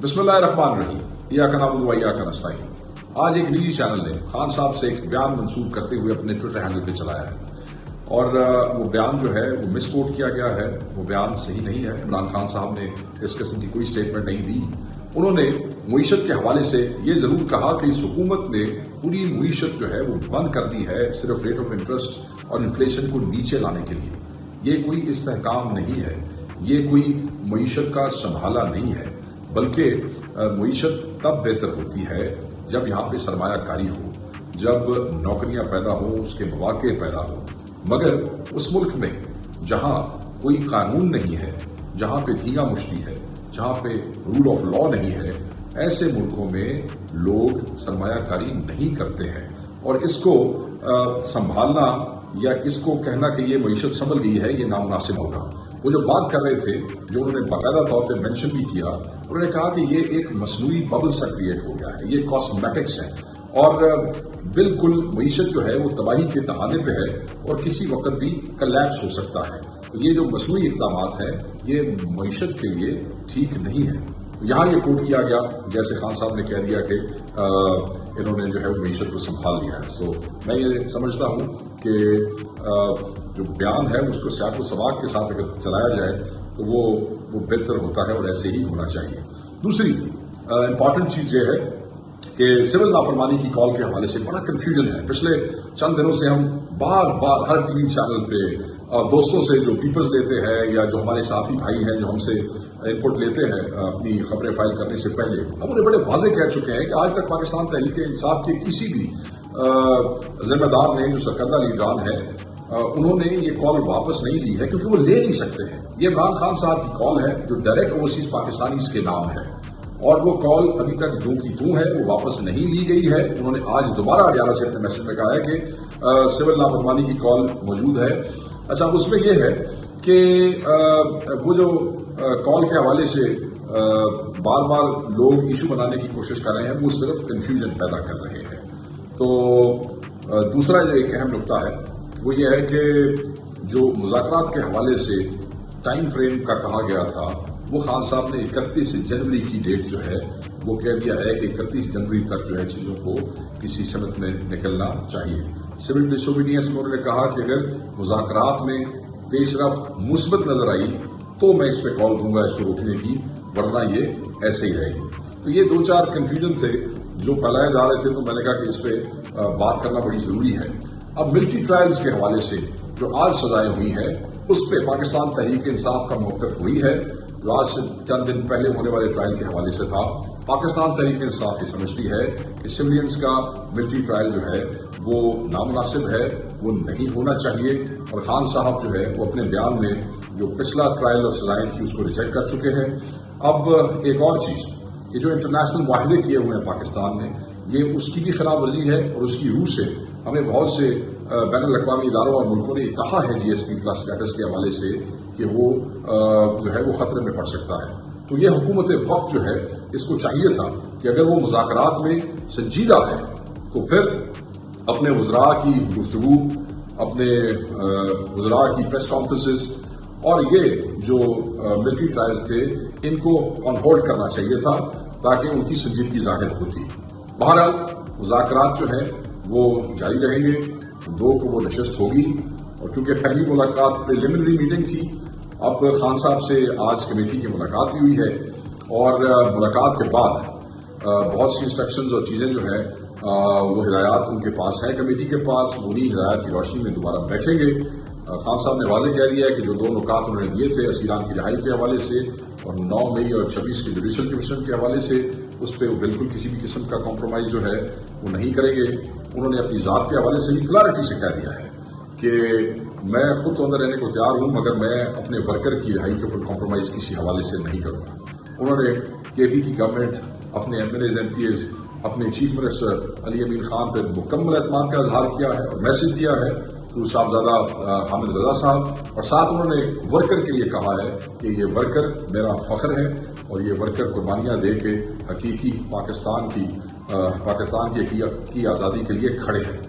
بسم اللہ الرحمن الرحیم، ایاک نعبد و ایاک نستعین۔ آج ایک نجی چینل نے خان صاحب سے ایک بیان منسوب کرتے ہوئے اپنے ٹویٹر ہینڈل پہ چلایا ہے، اور وہ بیان جو ہے وہ مس کوٹ کیا گیا ہے، وہ بیان صحیح نہیں ہے۔ عمران خان صاحب نے اس قسم کی کوئی سٹیٹمنٹ نہیں دی۔ انہوں نے معیشت کے حوالے سے یہ ضرور کہا کہ اس حکومت نے پوری معیشت جو ہے وہ بند کر دی ہے صرف ریٹ آف انٹرسٹ اور انفلیشن کو نیچے لانے کے لیے۔ یہ کوئی استحکام نہیں ہے، یہ کوئی معیشت کا سنبھالا نہیں ہے، بلکہ معیشت تب بہتر ہوتی ہے جب یہاں پہ سرمایہ کاری ہو، جب نوکریاں پیدا ہوں، اس کے مواقع پیدا ہوں۔ مگر اس ملک میں جہاں کوئی قانون نہیں ہے، جہاں پہ دھیگا مشتی ہے، جہاں پہ رول آف لا نہیں ہے، ایسے ملکوں میں لوگ سرمایہ کاری نہیں کرتے ہیں، اور اس کو سنبھالنا یا اس کو کہنا کہ یہ معیشت سنبھل گئی ہے، یہ نامناسب ہوگا۔ وہ جو بات کر رہے تھے، جو انہوں نے باقاعدہ طور پہ مینشن بھی کیا، انہوں نے کہا کہ یہ ایک مصنوعی ببل سا کریٹ ہو گیا ہے، یہ کاسمیٹکس ہے، اور بالکل معیشت جو ہے وہ تباہی کے دہانے پہ ہے اور کسی وقت بھی کلیپس ہو سکتا ہے۔ تو یہ جو مصنوعی اقدامات ہیں یہ معیشت کے لیے ٹھیک نہیں ہے۔ یہاں یہ کوٹ کیا گیا جیسے خان صاحب نے کہہ دیا کہ انہوں نے جو ہے وہ معیشت کو سنبھال لیا ہے۔ سو میں یہ سمجھتا ہوں کہ جو بیان ہے اس کو سیاق و سباق کے ساتھ اگر چلایا جائے تو وہ بہتر ہوتا ہے، اور ایسے ہی ہونا چاہیے۔ دوسری امپورٹنٹ چیز یہ ہے کہ سول نافرمانی کی کال کے حوالے سے بڑا کنفیوژن ہے۔ پچھلے چند دنوں سے ہم بار بار ہر ٹی وی چینل پہ دوستوں سے جو پیپرز لیتے ہیں یا جو ہمارے ساتھی بھائی ہیں جو ہم سے ان پٹ لیتے ہیں اپنی خبریں فائل کرنے سے پہلے، ہم انہیں بڑے واضح کہہ چکے ہیں کہ آج تک پاکستان تحریک انصاف کے کسی بھی ذمہ دار نے، جو سرکردہ لیڈران ہیں، انہوں نے یہ کال واپس نہیں لی ہے، کیونکہ وہ لے نہیں سکتے ہیں۔ یہ عمران خان صاحب کی کال ہے جو ڈائریکٹ اوورسیز پاکستانیز کے نام ہے، اور وہ کال ابھی تک جو کی توں ہے، وہ واپس نہیں لی گئی ہے۔ انہوں نے آج دوبارہ 11 سے اپنے میسج میں کہا ہے کہ سول نافرمانی کی کال موجود ہے۔ اچھا، اس میں یہ ہے کہ وہ جو کال کے حوالے سے بار بار لوگ ایشو بنانے کی کوشش کر رہے ہیں، وہ صرف کنفیوژن پیدا کر رہے ہیں۔ تو دوسرا جو ایک اہم نقطہ ہے وہ یہ ہے کہ جو مذاکرات کے حوالے سے ٹائم فریم کا کہا گیا تھا، وہ خان صاحب نے 31 جنوری کی ڈیٹ جو ہے وہ کہہ دیا ہے کہ 31 جنوری تک جو ہے چیزوں کو کسی سمت میں نکلنا چاہیے۔ سول ڈس اوبیڈینس میں انہوں نے کہا کہ اگر مذاکرات میں پیش رفت مثبت نظر آئی تو میں اس پہ کال دوں گا اس کو روکنے کی، ورنہ یہ ایسے ہی رہے گی۔ تو یہ دو چار کنفیوژن تھے جو پھیلائے جا رہے تھے، تو میں نے کہا کہ اس پہ بات کرنا بڑی ضروری ہے۔ اب ملٹری ٹرائلز کے حوالے سے جو آج سزائیں ہوئی ہیں، اس پہ پاکستان تحریک انصاف کا موقف وہی ہے جو آج سے چند دن پہلے ہونے والے ٹرائل کے حوالے سے تھا۔ پاکستان تحریک انصاف یہ سمجھتی ہے کہ سولینز کا ملٹری ٹرائل جو ہے وہ نامناسب ہے، وہ نہیں ہونا چاہیے، اور خان صاحب جو ہے وہ اپنے بیان میں جو پچھلا ٹرائل اور سزائیں تھی اس کو ریجیکٹ کر چکے ہیں۔ اب ایک اور چیز، یہ جو انٹرنیشنل معاہدے کیے ہوئے ہیں پاکستان نے، یہ اس کی بھی خلاف ورزی ہے، اور اس کی روح سے ہمیں بہت سے بین الاقوامی اداروں اور ملکوں نے یہ کہا ہے جی ایس پی پلس اسٹیٹس کے حوالے سے کہ وہ جو ہے وہ خطرے میں پڑ سکتا ہے۔ تو یہ حکومت وقت جو ہے اس کو چاہیے تھا کہ اگر وہ مذاکرات میں سنجیدہ ہے تو پھر اپنے وزراء کی گفتگو، اپنے وزراء کی پریس کانفرنسز اور یہ جو ملٹری ٹرائلز تھے ان کو آن ہولڈ کرنا چاہیے تھا، تاکہ ان کی سنجیدگی ظاہر ہوتی۔ بہرحال مذاکرات جو ہیں وہ جاری رہیں گے، 2 کو وہ نشست ہوگی، اور کیونکہ پہلی ملاقات پریلیمنری میٹنگ تھی، اب خان صاحب سے آج کمیٹی کی ملاقات بھی ہوئی ہے، اور ملاقات کے بعد بہت سی انسٹرکشنز اور چیزیں جو ہیں وہ ہدایات ان کے پاس ہیں، کمیٹی کے پاس، انہی ہدایات کی روشنی میں دوبارہ بیٹھیں گے۔ خان صاحب نے واضح کہہ دیا ہے کہ جو 2 نکات انہوں نے دیے تھے اسیران کی رہائی کے حوالے سے اور 9 مئی اور 26 کے جوڈیشل کمیشن کے حوالے سے، اس پہ وہ بالکل کسی بھی قسم کا کمپرومائز جو ہے وہ نہیں کریں گے۔ انہوں نے اپنی ذات کے حوالے سے بھی کلیئرٹی سے کہہ دیا ہے کہ میں خود تو اندر رہنے کو تیار ہوں، مگر میں اپنے ورکر کی رہائی کے اوپر کمپرومائز کسی حوالے سے نہیں کروں گا۔ انہوں نے کے پی کی گورنمنٹ، اپنے M L As M P As, اپنے چیف منسٹر علی امین خان پر مکمل اعتماد کا اظہار کیا ہے اور میسج دیا ہے تو صاحبزادہ حامد رضا صاحب، اور ساتھ انہوں نے ورکر کے لیے کہا ہے کہ یہ ورکر میرا فخر ہے، اور یہ ورکر قربانیاں دے کے حقیقی پاکستان کی آزادی کے لیے کھڑے ہیں۔